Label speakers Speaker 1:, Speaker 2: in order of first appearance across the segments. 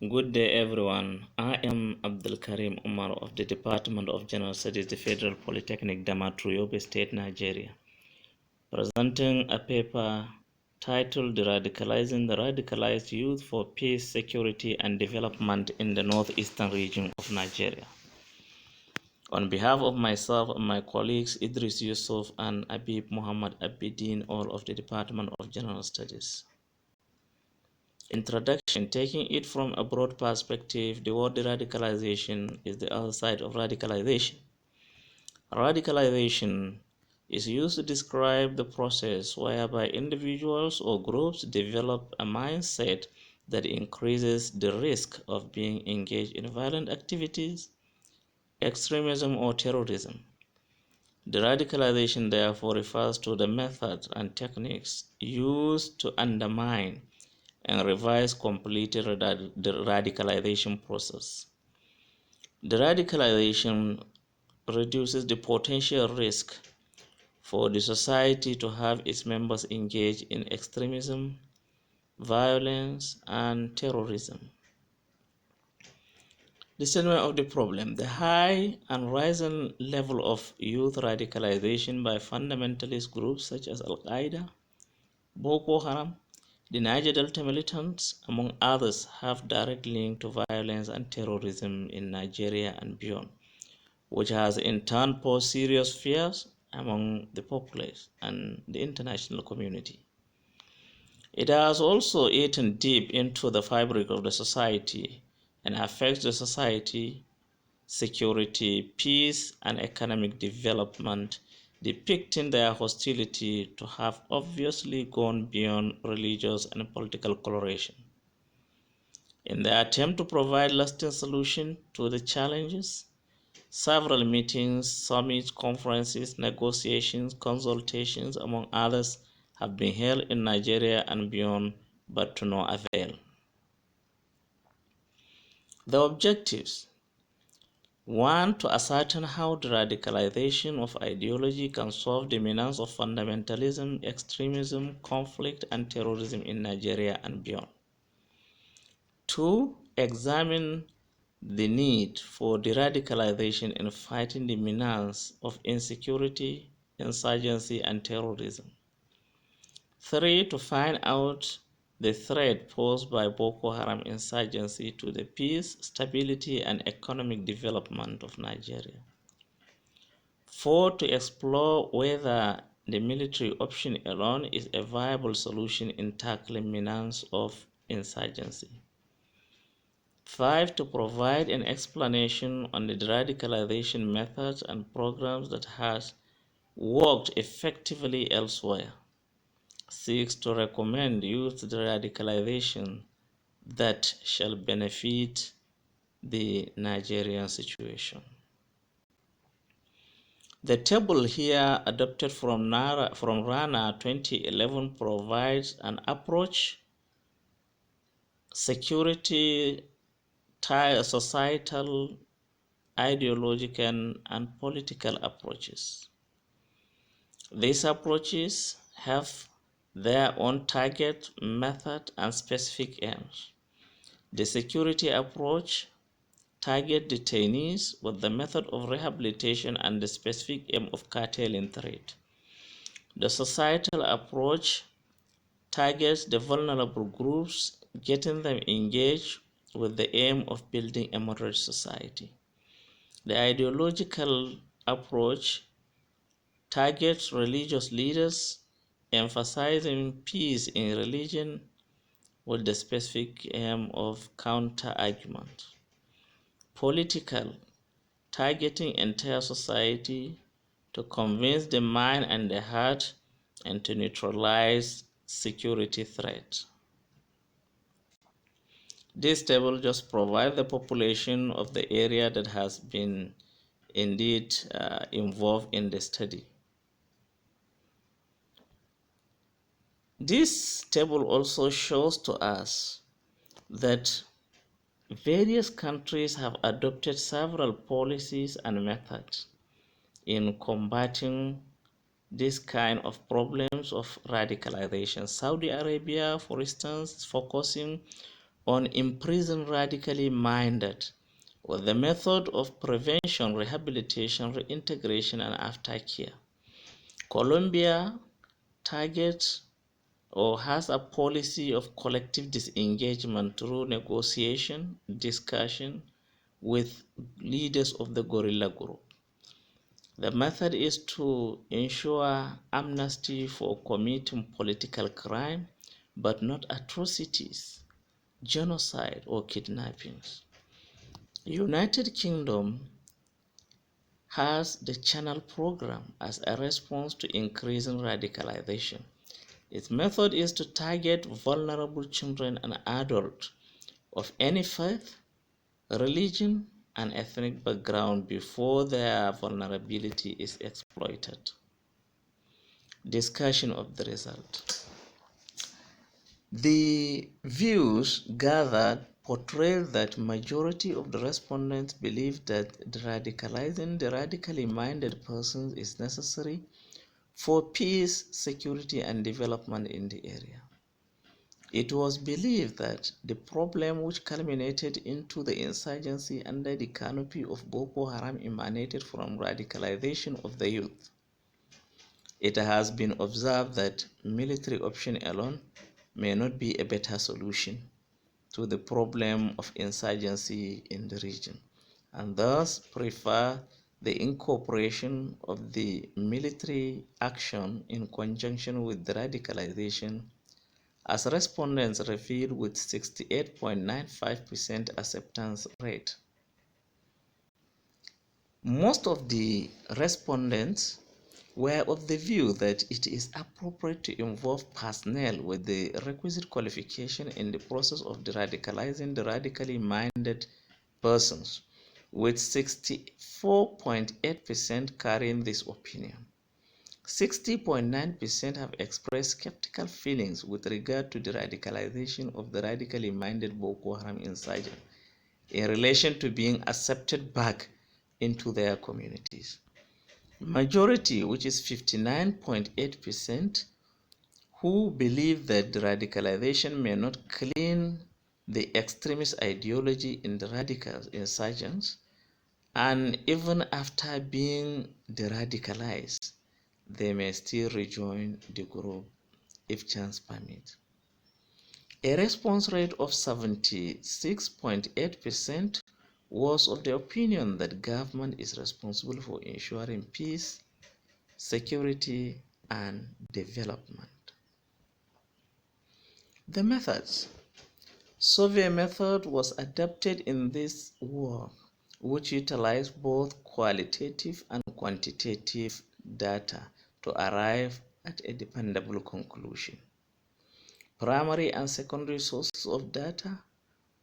Speaker 1: Good day, everyone. I am Abdul Karim Umar of the Department of General Studies, the Federal Polytechnic, Damaturu, Yobe State, Nigeria, presenting a paper titled Deradicalizing the Radicalized Youth for Peace, Security, and Development in the Northeastern Region of Nigeria. On behalf of myself and my colleagues Idris Yusuf and Abib Muhammad Abidin, all of the Department of General Studies. Introduction. Taking it from a broad perspective, the word radicalization is the other side of radicalization. Radicalization is used to describe the process whereby individuals or groups develop a mindset that increases the risk of being engaged in violent activities, extremism, or terrorism. The radicalization therefore refers to the methods and techniques used to undermine and revise completed the radicalization process. The radicalization reduces the potential risk for the society to have its members engage in extremism, violence, and terrorism. The statement of the problem: the high and rising level of youth radicalization by fundamentalist groups such as Al-Qaeda, Boko Haram, the Niger Delta militants, among others, have direct link to violence and terrorism in Nigeria and beyond, which has in turn posed serious fears among the populace and the international community. It has also eaten deep into the fabric of the society and affects the society, security, peace, and economic development, depicting their hostility to have obviously gone beyond religious and political coloration. In the attempt to provide lasting solutions to the challenges, several meetings, summits, conferences, negotiations, consultations, among others, have been held in Nigeria and beyond, but to no avail. The objectives: 1. To ascertain how the radicalization of ideology can solve the menace of fundamentalism, extremism, conflict, and terrorism in Nigeria and beyond. 2. Examine the need for deradicalization in fighting the menace of insecurity, insurgency, and terrorism. 3. To find out the threat posed by Boko Haram insurgency to the peace, stability, and economic development of Nigeria. 4. To explore whether the military option alone is a viable solution in tackling menace of insurgency. 5. To provide an explanation on the radicalization methods and programs that has worked effectively elsewhere. 6. To recommend youth radicalization that shall benefit the Nigerian situation. The table here, adopted from RANA 2011, provides an approach: security, societal, ideological, and political approaches. These approaches have their own target, method, and specific aims. The security approach targets detainees with the method of rehabilitation and the specific aim of curtailing threat. The societal approach targets the vulnerable groups, getting them engaged with the aim of building a moderate society. The ideological approach targets religious leaders, emphasizing peace in religion with the specific aim of counter-argument. Political, targeting entire society to convince the mind and the heart and to neutralize security threat. This table just provides the population of the area that has been indeed involved in the study. This table also shows to us that various countries have adopted several policies and methods in combating this kind of problems of radicalization. Saudi Arabia, for instance, is focusing on imprisoned radically minded with the method of prevention, rehabilitation, reintegration, and aftercare. Colombia targets or has a policy of collective disengagement through negotiation, discussion with leaders of the guerrilla group. The method is to ensure amnesty for committing political crime, but not atrocities, genocide, or kidnappings. United Kingdom has the Channel program as a response to increasing radicalization. Its method is to target vulnerable children and adults of any faith, religion, and ethnic background before their vulnerability is exploited. Discussion of the result. The views gathered portray that majority of the respondents believe that deradicalizing the radically minded persons is necessary for peace, security, and development in the area. It was believed that the problem which culminated into the insurgency under the canopy of Boko Haram emanated from radicalization of the youth. It has been observed that military option alone may not be a better solution to the problem of insurgency in the region, and thus prefer the incorporation of the military action in conjunction with the radicalization, as respondents revealed with 68.95% acceptance rate. Most of the respondents were of the view that it is appropriate to involve personnel with the requisite qualification in the process of deradicalizing the radically minded persons, with 64.8% carrying this opinion. 60.9% have expressed skeptical feelings with regard to the radicalization of the radically minded Boko Haram insurgents in relation to being accepted back into their communities. Majority, which is 59.8%, who believe that the radicalization may not clean the extremist ideology in the radical insurgents, and even after being deradicalized, they may still rejoin the group if chance permits. A response rate of 76.8% was of the opinion that government is responsible for ensuring peace, security, and development. The methods. Survey method was adopted in this work, which utilized both qualitative and quantitative data to arrive at a dependable conclusion. Primary and secondary sources of data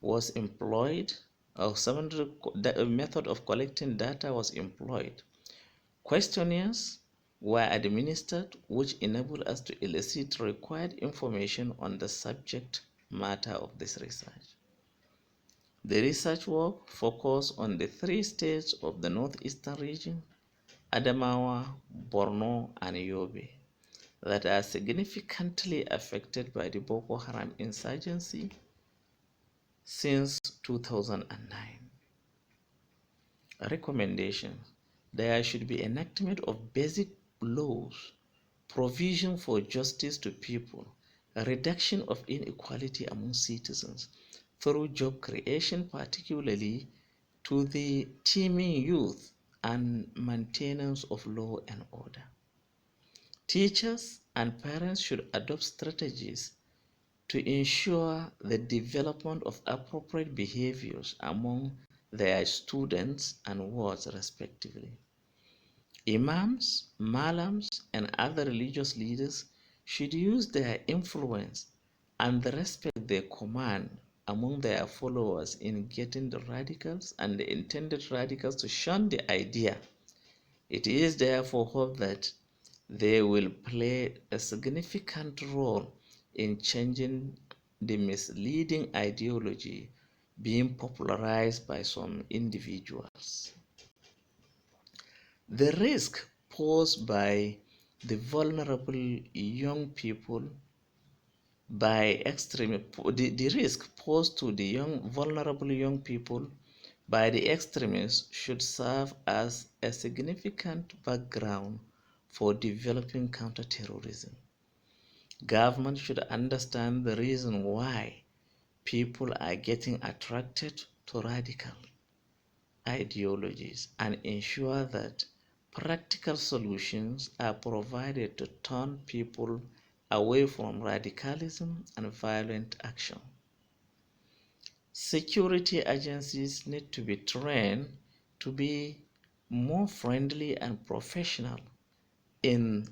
Speaker 1: was employed, or the method of collecting data was employed. Questionnaires were administered, which enabled us to elicit required information on the subject matter of this research. The research work focused on the three states of the northeastern region, Adamawa, Borno, and Yobe, that are significantly affected by the Boko Haram insurgency since 2009. Recommendations. There should be enactment of basic laws, provision for justice to people, a reduction of inequality among citizens through job creation, particularly to the teeming youth, and maintenance of law and order. Teachers and parents should adopt strategies to ensure the development of appropriate behaviors among their students and wards respectively. Imams, malams, and other religious leaders should use their influence and the respect they command among their followers in getting the radicals and the intended radicals to shun the idea. It is therefore hoped that they will play a significant role in changing the misleading ideology being popularized by some individuals. The risk posed by the vulnerable young people by the risk posed to the vulnerable young people by the extremists should serve as a significant background for developing counterterrorism. Government should understand the reason why people are getting attracted to radical ideologies and ensure that practical solutions are provided to turn people away from radicalism and violent action. Security agencies need to be trained to be more friendly and professional in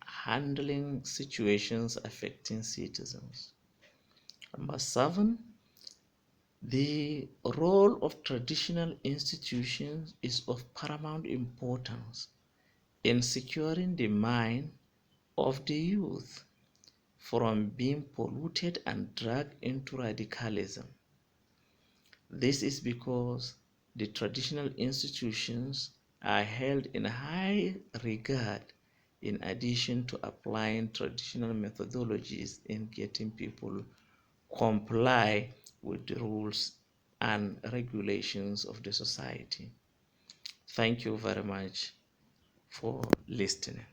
Speaker 1: handling situations affecting citizens. Number 7, the role of traditional institutions is of paramount importance in securing the mind of the youth from being polluted and dragged into radicalism. This is because the traditional institutions are held in high regard in addition to applying traditional methodologies in getting people comply with the rules and regulations of the society. Thank you very much for listening.